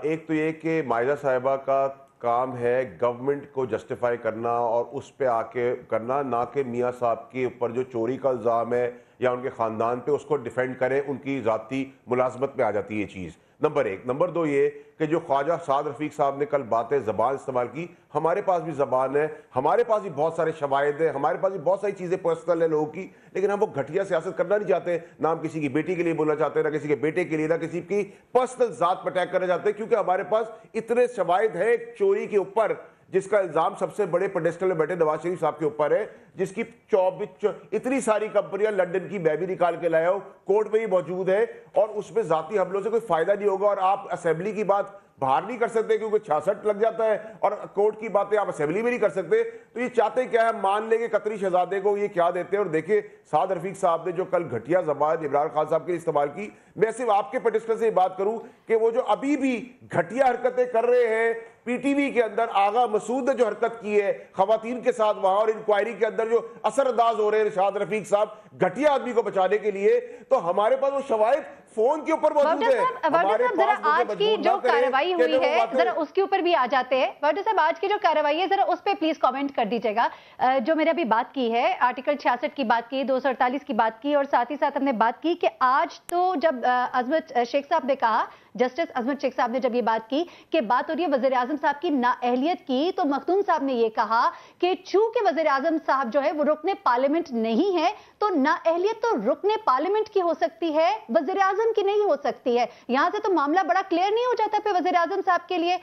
एक तो ये कि माइजा साहिबा का काम है गवर्नमेंट को जस्टिफाई करना और उस पे आके करना, ना कि मियाँ साहब के ऊपर जो चोरी का इल्ज़ाम है या उनके ख़ानदान पे उसको डिफेंड करें, उनकी ज़ाती मुलाजमत में आ जाती है ये चीज़। नंबर एक। नंबर दो ये कि जो ख्वाजा साद रफ़ीक साहब ने कल बातें ज़बान इस्तेमाल की, हमारे पास भी ज़बान है, हमारे पास भी बहुत सारे शवाहिद हैं, हमारे पास भी बहुत सारी चीज़ें पर्सनल है लोगों की, लेकिन हम वो घटिया सियासत करना नहीं चाहते। ना हम किसी की बेटी के लिए बोलना चाहते हैं, ना किसी के बेटे के लिए, ना किसी की पर्सनल ज़ात पर अटैक करना चाहते, क्योंकि हमारे पास इतने शवाहिद हैं चोरी के ऊपर जिसका इल्जाम सबसे बड़े पेडेस्टल में बैठे नवाज शरीफ साहब के ऊपर है, जिसकी 24 इतनी सारी कंपनियां लंदन की मैं भी निकाल के लाया हूं, कोर्ट में ही मौजूद है, और उसमें जाती हमलों से कोई फायदा नहीं होगा। और आप असेंबली की बात बाहर नहीं कर सकते क्योंकि 66 लग जाता है, और कोर्ट की बातें आप असेंबली में नहीं कर सकते। तो ये चाहते क्या है, मान लेंगे कतरी शहजादे को ये क्या देते हैं। और देखिए साद रफीक साहब ने जो कल घटिया जबान इमरान खान साहब के लिए इस्तेमाल की, मैं सिर्फ आपके पेटिस्टर से बात करूं कि वो जो अभी भी घटिया हरकतें कर रहे हैं, पीटीवी के अंदर आगा मसूद ने जो हरकत की है खवातीन के साथ वहां, और इंक्वायरी के अंदर जो असरअंदाज हो रहे हैं शाद रफीक साहब घटिया आदमी को बचाने के लिए, तो हमारे पास वो शवाहिद फोन के ऊपर मौजूद है। जरा आज की जो कार्रवाई हुई है जरा उसके ऊपर भी आ जाते हैं। वाडा साहब आज की जो कार्रवाई है जरा उस पर प्लीज कमेंट कर दीजिएगा। जो मैंने अभी बात की है, आर्टिकल 66 की बात की, 248 की बात की, और साथ ही साथ हमने बात की कि आज तो जब अजमत शेख साहब ने कहा, जस्टिस अजमत शेख साहब ने जब ये बात की कि बात हो रही है वज़ीर आज़म साहब की नाअहलियत की, तो मखदूम साहब ने ये कहा कि चूंकि वज़ीर आज़म साहब जो है वो रुकने पार्लियामेंट नहीं है, तो नाअहलियत तो रुकने पार्लियामेंट की हो सकती है, वज़ीर आज़म की नहीं हो सकती है। यहां से तो मामला बड़ा क्लियर नहीं हो जाता पे वज़ीर आज़म साहब के लिए?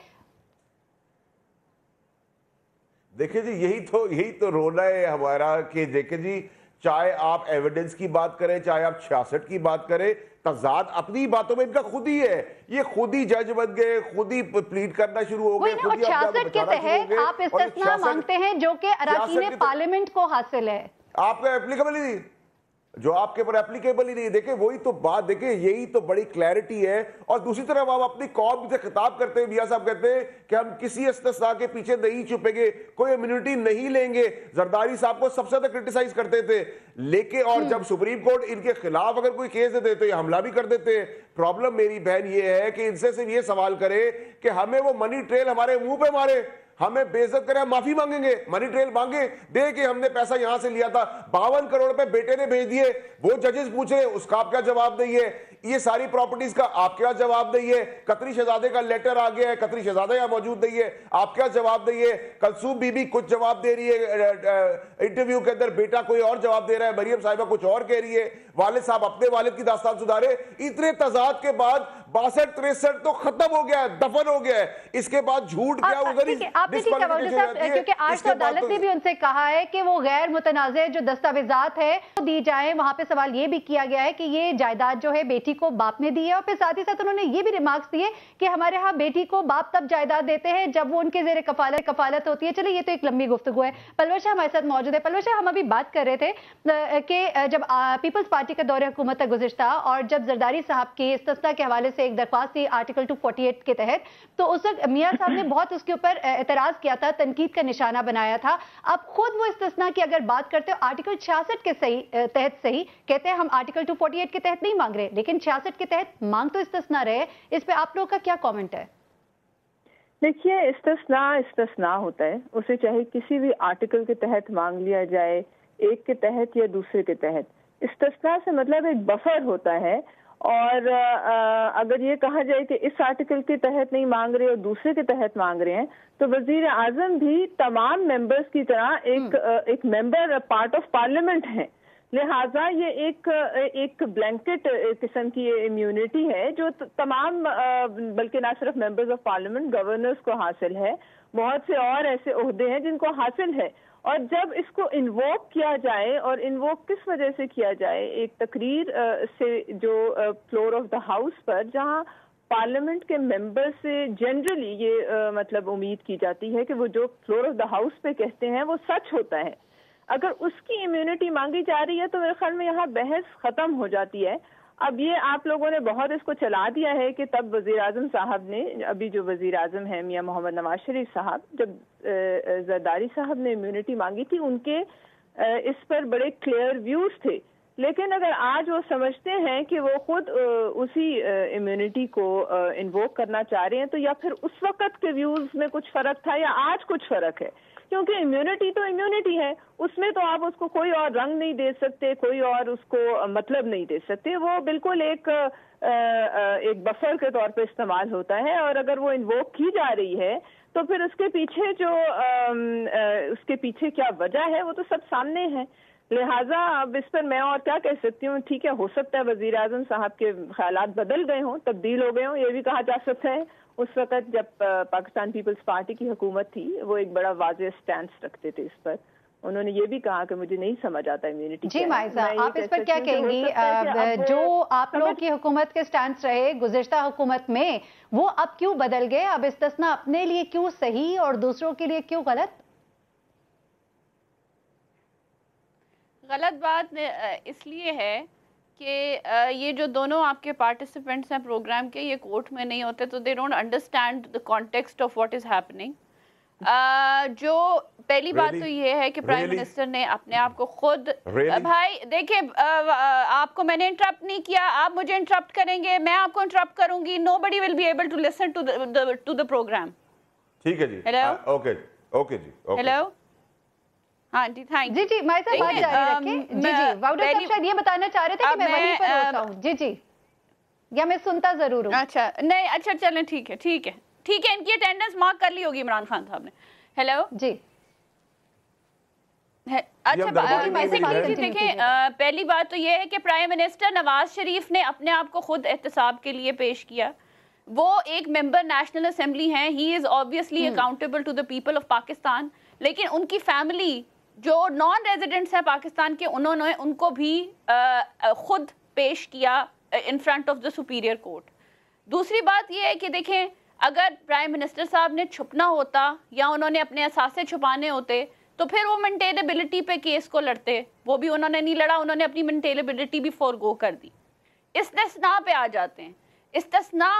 देखिए जी, यही तो रोना है हमारा कि देखिए जी, चाहे आप एविडेंस की बात करें, चाहे आप 66 की बात करें, तजाद अपनी बातों में इनका खुद ही है। ये खुद ही जज बन गए, खुद ही प्लीड करना शुरू हो गए। 66 के तहत आप इस्तिस्ना मांगते हैं जो कि अराकीन पार्लियामेंट को हासिल है, आपका एप्लीकेबल ही नहीं, जो आपके ऊपर एप्लीकेबल ही नहीं। देखे वही तो बात, देखे यही तो बड़ी क्लैरिटी है। और दूसरी तरफ आप अपनी कौम से खिताब करते हैं, मियां साहब कहते हैं कि हम किसी इस्तिस्ना के पीछे नहीं छुपेंगे, कोई इम्यूनिटी नहीं लेंगे। जरदारी साहब को सबसे ज्यादा क्रिटिसाइज करते थे, लेके और जब सुप्रीम कोर्ट इनके खिलाफ अगर कोई केस देते तो ये हमला भी कर देते। प्रॉब्लम मेरी बहन ये है कि इनसे सिर्फ ये सवाल करे कि हमें वो मनी ट्रेल हमारे मुंह पे मारे, हमें बेइज्जत करे, माफी मांगेंगे, मनी ट्रेल मांगे, दे कि हमने पैसा यहां से लिया था, 52 करोड़ रुपए बेटे ने भेज दिए, वो जजेस पूछ रहे, उसका आप क्या जवाब देंगे? ये सारी प्रॉपर्टीज का आप क्या जवाब देंगे? कतरी शहजादे का लेटर आ गया है, कतरी शहजादा यहां मौजूद नहीं है, आप क्या जवाब देंगे? कलसूम बीबी कुछ जवाब दे रही है इंटरव्यू के अंदर, बेटा कोई और जवाब दे रहा है, मरियम साहिबा कुछ और कह रही है, वालिद साहब अपने वालिद की दास्तान सुधारे। इतने तजाद के बाद 62-63 तो खत्म हो गया है, दफन हो गया है, इसके बाद झूठ क्या उधर ही क्योंकि आज तो अदालत ने भी उनसे कहा है कि वो गैर मुतनाज़े जो दस्तावेजात है वो दी जाए। वहां पे सवाल ये भी किया गया है कि ये जायदाद जो है बेटी बेटी को बाप ने दी है, और फिर साथ ही साथ उन्होंने ये भी रिमार्क्स दिए कि हमारे यहाँ बेटी को बाप तब जायदाद देते हैं जब वो उनके जेर कफालत होती है। चलिए, ये तो एक लंबी गुफ्तगू है। पलवर शाह हमारे साथ मौजूद है। पलवर शाह, हम अभी बात कर रहे थे कि जब पीपल्स पार्टी का दौरे हुकूमत तक गुज़िश्ता, और जब जरदारी साहब की इस्तिस्ना के हवाले से एक दरख्वास्त थी आर्टिकल 248 के तहत, तो उस वक्त मियां साहब ने बहुत उसके ऊपर एतराज किया था, तनकीद का निशाना बनाया था। अब खुद वो इस्तिस्ना की अगर बात करते हो आर्टिकल 66 के तहत सही कहते हैं, हम आर्टिकल 248 के तहत नहीं मांग रहे, लेकिन 66 के तहत मांग तो इस्तिस्ना रहे। इस पे आप लोग का क्या कमेंट है? देखिए, इस्तिस्ना होता है, उसे चाहे किसी भी आर्टिकल के तहत मांग लिया जाए, एक के तहत या दूसरे के तहत। इस्तिस्ना से मतलब एक बफर होता है, और अगर ये कहा जाए कि इस आर्टिकल के तहत नहीं मांग रहे और दूसरे के तहत मांग रहे हैं, तो वजीर आजम भी तमाम मेंबर्स की तरह एक मेंबर पार्ट ऑफ पार्लियामेंट है। लिहाजा ये एक ब्लैंकेट किस्म की इम्यूनिटी है जो तमाम बल्कि ना सिर्फ मेंबर्स ऑफ पार्लियामेंट, गवर्नर्स को हासिल है, बहुत से और ऐसे ओहदे हैं जिनको हासिल है। और जब इसको इन्वोक किया जाए, और इन्वोक किस वजह से किया जाए, एक तकरीर से जो फ्लोर ऑफ द हाउस पर, जहां पार्लियामेंट के मेंबर से जनरली ये मतलब उम्मीद की जाती है कि वो जो फ्लोर ऑफ द हाउस पे कहते हैं वो सच होता है, अगर उसकी इम्यूनिटी मांगी जा रही है तो मेरे ख्याल में यहाँ बहस खत्म हो जाती है। अब ये आप लोगों ने बहुत इसको चला दिया है कि तब वजीर आजम साहब ने, अभी जो वजीर आजम है मियां मोहम्मद नवाज शरीफ साहब, जब जरदारी साहब ने इम्यूनिटी मांगी थी, उनके इस पर बड़े क्लियर व्यूज थे। लेकिन अगर आज वो समझते हैं कि वो खुद उसी इम्यूनिटी को इन्वोक करना चाह रहे हैं, तो या फिर उस वक्त के व्यूज में कुछ फर्क था या आज कुछ फर्क है, क्योंकि इम्यूनिटी तो इम्यूनिटी है, उसमें तो आप उसको कोई और रंग नहीं दे सकते, कोई और उसको मतलब नहीं दे सकते, वो बिल्कुल एक बफर के तौर पे इस्तेमाल होता है। और अगर वो इन्वोक की जा रही है तो फिर उसके पीछे क्या वजह है, वो तो सब सामने है। लिहाजा अब इस पर मैं और क्या कह सकती हूँ। ठीक है, हो सकता है वजीर आजम साहब के ख्यालात बदल गए हों, तब्दील हो गए हों, ये भी कहा जा सकता है। उस वक्त जब पाकिस्तान पीपल्स पार्टी की हुकूमत थी, वो एक बड़ा वाज़ेह स्टैंड रखते थे इस पर। उन्होंने ये भी कहा कि मुझे नहीं समझ आता इम्यूनिटी। जी माइजा, आप इस पर क्या कहेंगी? जो आप लोग की हुकूमत के स्टैंड रहे गुज़िश्ता हुकूमत में, वो अब क्यों बदल गए? अब इस्तिस्ना अपने लिए क्यों सही और दूसरों के लिए क्यों गलत? गलत बात इसलिए है कि ये जो दोनों आपके पार्टिसिपेंट्स हैं प्रोग्राम के, ये कोर्ट में नहीं होते, तो they don't understand the context of what is happening. जो पहली बात तो ये है कि प्राइम मिनिस्टर ने अपने आप को खुद भाई देखिए, आपको मैंने इंटरप्ट नहीं किया, आप मुझे इंटरप्ट करेंगे, मैं आपको इंटरप्ट करूंगी, nobody will be able to listen to the program. ठीक है जी, हेलो, ओके जी, हेलो, हाँ जी, थैंक जी। माई साहब बात जारी रखें। जी, वाउडर साहब शायद ये बताना चाह रहे थे कि मैं वहीं पर होता हूँ। जी, या मैं सुनता जरूर हूँ। अच्छा, नहीं, अच्छा चलें, ठीक है, इनकी अटेंडेंस मार्क कर ली होगी इमरान खान साहब ने। हेलो जी, अच्छा बेसिकली देखें, पहली बात तो ये है कि प्राइम मिनिस्टर नवाज शरीफ ने अपने आप को खुद एहतसाब के लिए पेश किया। वो एक मेंबर नेशनल असेंबली हैं, he is obviously accountable to the people of Pakistan, लेकिन उनकी फैमिली जो नॉन रेजिडेंट्स हैं पाकिस्तान के, उन्होंने उनको भी खुद पेश किया in front of the superior court. दूसरी बात यह है कि देखें, अगर प्राइम मिनिस्टर साहब ने छुपना होता या उन्होंने अपने असासे छुपाने होते तो फिर वो मेंटेनेबिलिटी पे केस को लड़ते, वो भी उन्होंने नहीं लड़ा, उन्होंने अपनी मेंटेनेबिलिटी भी फोरगो कर दी। इस्तिस्ना पे आ जाते हैं। इस्तिस्ना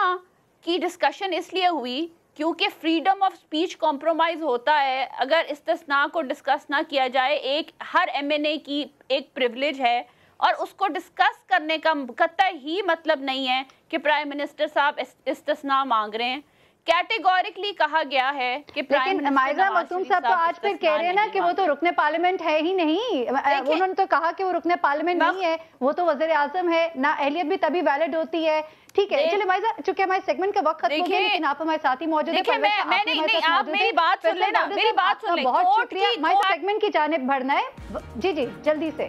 की डिस्कशन इसलिए हुई क्योंकि फ्रीडम ऑफ स्पीच कॉम्प्रोमाइज़ होता है अगर इस्तिस्ना को डिस्कस ना किया जाए। हर एमएनए की एक प्रिविलेज है और उसको डिस्कस करने का कतई ही मतलब नहीं है कि प्राइम मिनिस्टर साहब इस्तिस्ना मांग रहे हैं। कैटेगोरिकली कहा गया है कि लेकिन माइजा मखदूम साहब तो आज फिर कह रहे हैं ना कि वो तो रुकने पार्लियामेंट है ही नहीं। उन्होंने तो कहा कि वो रुकने पार्लियामेंट नहीं है, वो तो वज़ीर आज़म है ना, अहलियत भी तभी वैलिड होती है। ठीक है, चलिए माइजा, चूंकि हमारे सेगमेंट का वक्त खत्म हो गया, लेकिन आप हमारे साथ ही मौजूद हैं। आप मेरी बात सुन लेना, मेरी बात सुन ले। बहुत शुक्रिया। हमारे सेगमेंट की जानिब बढ़ना है। जी जल्दी से।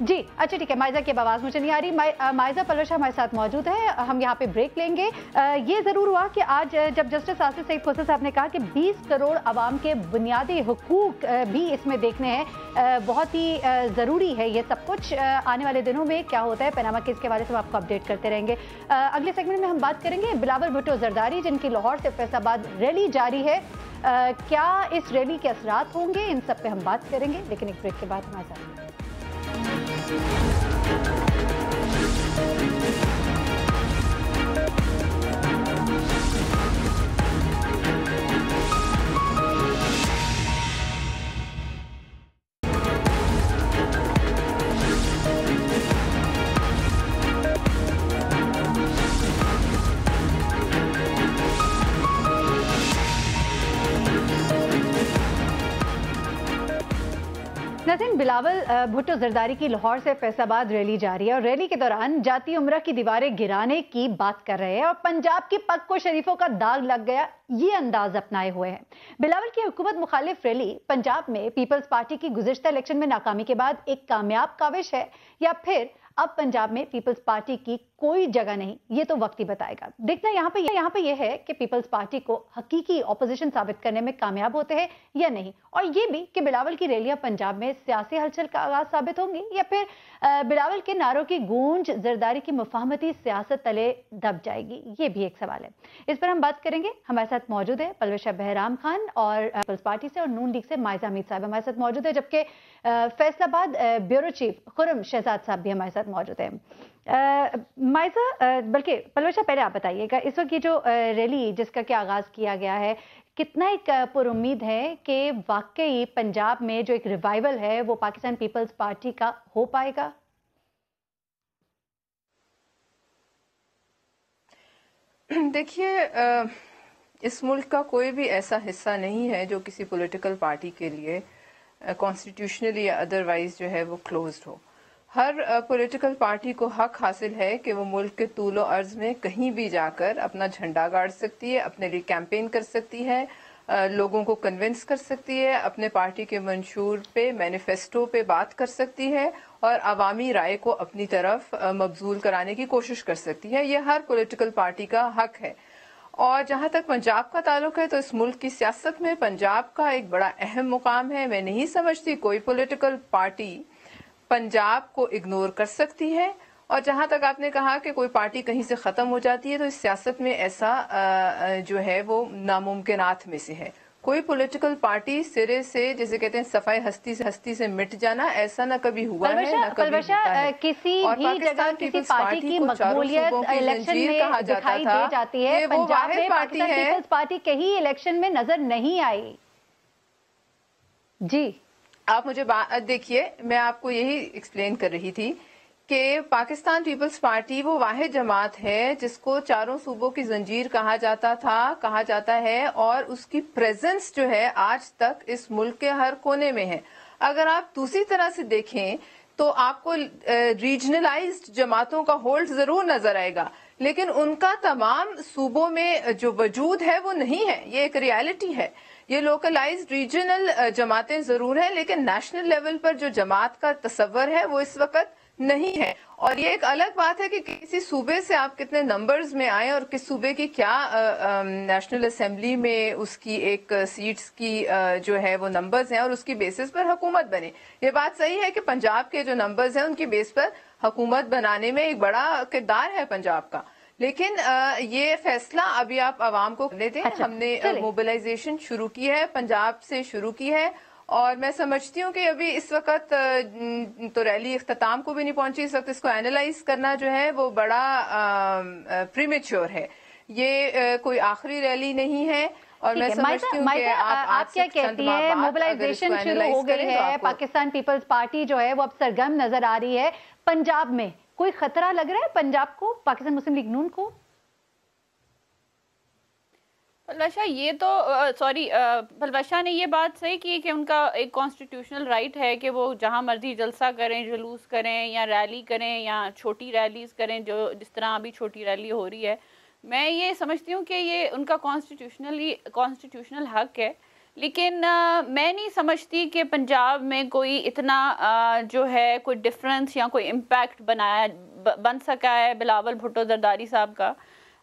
जी अच्छा ठीक है, माइजा की आवाज़ मुझे नहीं आ रही। माइजा पलवशा हमारे साथ मौजूद है। हम यहाँ पे ब्रेक लेंगे। ये ज़रूर हुआ कि आज जब जस्टिस आसिफ सईद खोसर साहब ने कहा कि 20 करोड़ आवाम के बुनियादी हुकूक भी इसमें देखने हैं, बहुत ही ज़रूरी है ये सब कुछ। आने वाले दिनों में क्या होता है पनामा केस के बारे में आपको अपडेट करते रहेंगे। अगले सेगमेंट में हम बात करेंगे बिलावल भुट्टो जरदारी, जिनकी लाहौर से फैसलाबाद रैली जारी है। क्या इस रैली के असरात होंगे, इन सब पे हम बात करेंगे, लेकिन एक ब्रेक के बाद हमारे साथ। नाज़रीन, बिलावल भुट्टो जरदारी की लाहौर से फैसलाबाद रैली जारी है और रैली के दौरान जाती उम्रा की दीवारें गिराने की बात कर रहे हैं और पंजाब की पग को शरीफों का दाग लग गया, ये अंदाज अपनाए हुए हैं। बिलावल की हुकूमत मुखालिफ रैली पंजाब में पीपल्स पार्टी की गुज़िश्ता इलेक्शन में नाकामी के बाद एक कामयाब काविश है या फिर अब पंजाब में पीपल्स पार्टी की कोई जगह नहीं, ये तो वक्त ही बताएगा। देखना यहाँ पे ये है कि पीपल्स पार्टी को हकीकी ऑपोजिशन साबित करने में कामयाब होते हैं या नहीं, और ये भी कि बिलावल की रैलियां पंजाब में सियासी हलचल का आगाज साबित होंगी या फिर बिलावल के नारों की गूंज जरदारी की मुफाहमती सियासत तले दब जाएगी, ये भी एक सवाल है। इस पर हम बात करेंगे। हमारे साथ मौजूद है पलवशा बहराम खान और पीपल्स पार्टी से और नून लीग से माइजा हमीद साहब हमारे साथ मौजूद है, जबकि फैसलाबाद ब्यूरो चीफ खुर्रम शहजाद साहब भी हमारे साथ मौजूद है। माइजा, बल्कि पलवशा पहले आप बताइएगा, इस वक्त ये जो रैली जिसका क्या आगाज किया गया है, कितना एक पुरुम्मीद है कि वाकई पंजाब में जो एक रिवाइवल है वो पाकिस्तान पीपल्स पार्टी का हो पाएगा? देखिए, इस मुल्क का कोई भी ऐसा हिस्सा नहीं है जो किसी पॉलिटिकल पार्टी के लिए कॉन्स्टिट्यूशनली या अदरवाइज जो है वो क्लोज्ड हो। हर पॉलिटिकल पार्टी को हक हासिल है कि वो मुल्क के तूलो अर्ज में कहीं भी जाकर अपना झंडा गाड़ सकती है, अपने लिए कैंपेन कर सकती है, लोगों को कन्विंस कर सकती है, अपने पार्टी के मंशूर पे, मैनिफेस्टो पे बात कर सकती है और अवामी राय को अपनी तरफ मबजूल कराने की कोशिश कर सकती है। ये हर पॉलिटिकल पार्टी का हक है। और जहां तक पंजाब का ताल्लुक है तो इस मुल्क की सियासत में पंजाब का एक बड़ा अहम मुकाम है। मैं नहीं समझती कोई पॉलिटिकल पार्टी पंजाब को इग्नोर कर सकती है। और जहां तक आपने कहा कि कोई पार्टी कहीं से खत्म हो जाती है, तो इस सियासत में ऐसा जो है वो नामुमकिनात में से है। कोई पॉलिटिकल पार्टी सिरे से, जैसे कहते हैं सफाई हस्ती से मिट जाना, ऐसा ना कभी हुआ है ना कभी होता है। किसी भी जगह किसी पार्टी की मकबूलियत इलेक्शन में दिखाई दे जाती है, पंजाब में पाकिस्तान पीपल्स पार्टी के ही इलेक्शन में नजर नहीं आई। जी आप मुझे देखिए, मैं आपको यही एक्सप्लेन कर रही थी कि पाकिस्तान पीपल्स पार्टी वो वाहिद जमात है जिसको चारों सूबों की जंजीर कहा जाता है और उसकी प्रेजेंस जो है आज तक इस मुल्क के हर कोने में है। अगर आप दूसरी तरह से देखें तो आपको रीजनलाइज्ड जमातों का होल्ड जरूर नजर आएगा, लेकिन उनका तमाम सूबों में जो वजूद है वो नहीं है। ये एक रियलिटी है। ये लोकलाइज्ड रीजनल जमातें जरूर हैं, लेकिन नेशनल लेवल पर जो जमात का तस्वर है वो इस वक्त नहीं है। और ये एक अलग बात है कि किसी सूबे से आप कितने नंबर्स में आए और किस सूबे की क्या नेशनल असेंबली में उसकी एक सीट्स की जो है वो नंबर्स हैं और उसकी बेसिस पर हुकूमत बने। ये बात सही है कि पंजाब के जो नंबर्स हैं उनकी बेस पर हुकूमत बनाने में एक बड़ा किरदार है पंजाब का, लेकिन ये फैसला अभी आप आवाम को लेते हैं। हमने मोबिलाइजेशन शुरू की है, पंजाब से शुरू की है, और मैं समझती हूँ कि अभी इस वक्त तो रैली इख्तिताम को भी नहीं पहुंची। इस वक्त इसको एनालाइज करना जो है वो बड़ा प्रीमेच्योर है। ये कोई आखिरी रैली नहीं है। और मैं समझती हूँ कि आप क्या कहती हैं, मोबिलाइजेशन शुरू हो गई है, पाकिस्तान पीपल्स पार्टी जो है वो अब सरगर्म नजर आ रही है पंजाब में, कोई खतरा लग रहा है पंजाब को, पाकिस्तान मुस्लिम लीग नून को? पलवशा ये तो पलवशा ने ये बात सही की कि उनका एक कॉन्स्टिट्यूशनल राइट है कि वो जहां मर्जी जलसा करें, जुलूस करें या रैली करें या छोटी रैलीज करें, जो जिस तरह अभी छोटी रैली हो रही है। मैं ये समझती हूँ कि ये उनका कॉन्स्टिट्यूशनल हक है, लेकिन मैं नहीं समझती कि पंजाब में कोई इतना जो है कोई डिफरेंस या कोई इम्पैक्ट बन सका है बिलावल भुट्टो जरदारी साहब का।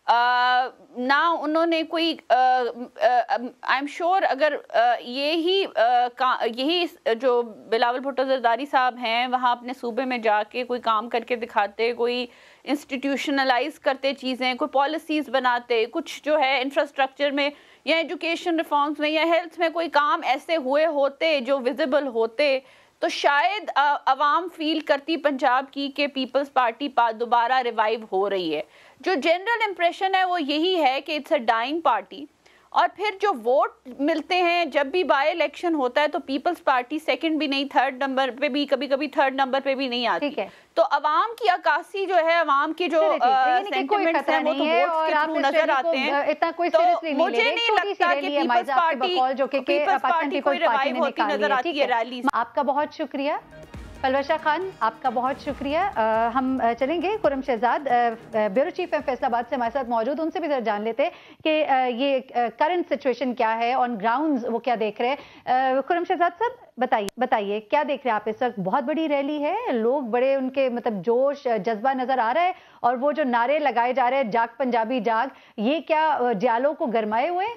ना उन्होंने कोई आई एम श्योर अगर यही जो बिलावल भुट्टो जरदारी साहब हैं वहाँ अपने सूबे में जाके कोई काम करके दिखाते, कोई इंस्टीट्यूशनलाइज करते चीज़ें, कोई पॉलिसीज़ बनाते, कुछ जो है इंफ्रास्ट्रक्चर में या एजुकेशन रिफॉर्म्स में या हेल्थ में कोई काम ऐसे हुए होते जो विजिबल होते, तो शायद अवाम फील करती पंजाब की कि पीपल्स पार्टी दोबारा रिवाइव हो रही है। जो जनरल इम्प्रेशन है वो यही है कि इट्स अ डाइंग पार्टी। और फिर जो वोट मिलते हैं जब भी बाय इलेक्शन होता है तो पीपल्स पार्टी सेकंड भी नहीं, थर्ड नंबर पे भी, कभी कभी थर्ड नंबर पे भी नहीं आती है। तो अवाम की अक्कासी जो है, अवाम की जो सेंटिमेंट्स हैं वो तो वोट्स के थ्रू नजर आते हैं। इतना कोई तो सीरियसली नहीं मुझे नहीं लगता कि पीपल्स पार्टी कोई रिवाइव होती नजर आती है रैली। आपका बहुत शुक्रिया पलवशा खान, आपका बहुत शुक्रिया। हम चलेंगे खुर्रम शहजाद ब्यूरो चीफ है फैसलाबाद से हमारे साथ मौजूद, उनसे भी जरा जान लेते हैं कि ये करंट सिचुएशन क्या है, ऑन ग्राउंड्स वो क्या देख रहे हैं। खुर्रम शहजाद साहब बताइए क्या देख रहे हैं आप इस वक्त? बहुत बड़ी रैली है, लोग बड़े उनके मतलब जोश जज्बा नजर आ रहा है, और वो जो नारे लगाए जा रहे हैं जाग पंजाबी जाग, ये क्या जियालों को गरमाए हुए?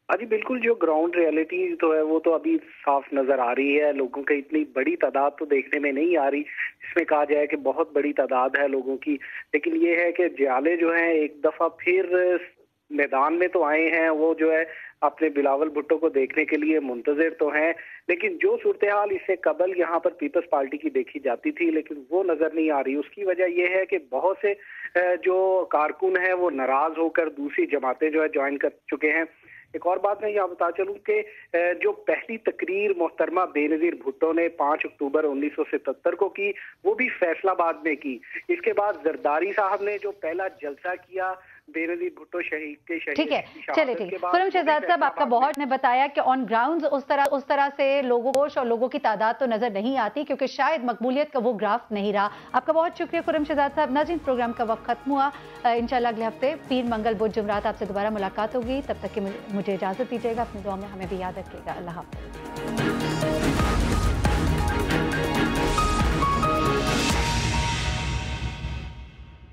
जी बिल्कुल, जो ग्राउंड रियलिटी तो है वो तो अभी साफ नजर आ रही है। लोगों की इतनी बड़ी तादाद तो देखने में नहीं आ रही, इसमें कहा जाए कि बहुत बड़ी तादाद है लोगों की, लेकिन ये है कि जियाले जो हैं एक दफा फिर मैदान में तो आए हैं। वो जो है अपने बिलावल भुट्टो को देखने के लिए मुंतजिर तो हैं, लेकिन जो सूरत हाल इससे कबल यहाँ पर पीपल्स पार्टी की देखी जाती थी लेकिन वो नजर नहीं आ रही। उसकी वजह यह है कि बहुत से जो कारकुन हैं वो नाराज होकर दूसरी जमातें जो है ज्वाइन कर चुके हैं। एक और बात मैं यहाँ बता चलूँ कि जो पहली तकरीर मोहतरमा बेनज़ीर भुट्टो ने 5 अक्टूबर 1977 को की, वो भी फैसलाबाद में की। इसके बाद जरदारी साहब ने जो पहला जलसा किया बेनज़ीर भुट्टो शहीद के शहीद। ठीक है, चलिए ठीक है। खुर्रम शहजाद साहब, आपका बहुत ने बताया कि ऑन ग्राउंड उस तरह से लोगों को और लोगों की तादाद तो नजर नहीं आती क्योंकि शायद मकबूलियत का वो ग्राफ नहीं रहा। आपका बहुत शुक्रिया खुर्रम शहजाद साहब। नाज़रीन, प्रोग्राम का वक्त खत्म हुआ। इंशाल्लाह अगले हफ्ते पीर मंगल बुध जुमरात आपसे दोबारा मुलाकात होगी। तब तक के मुझे इजाजत दीजिएगा। अपनी दुआ में हमें भी याद रखिएगा। अल्लाह हाफ़िज़।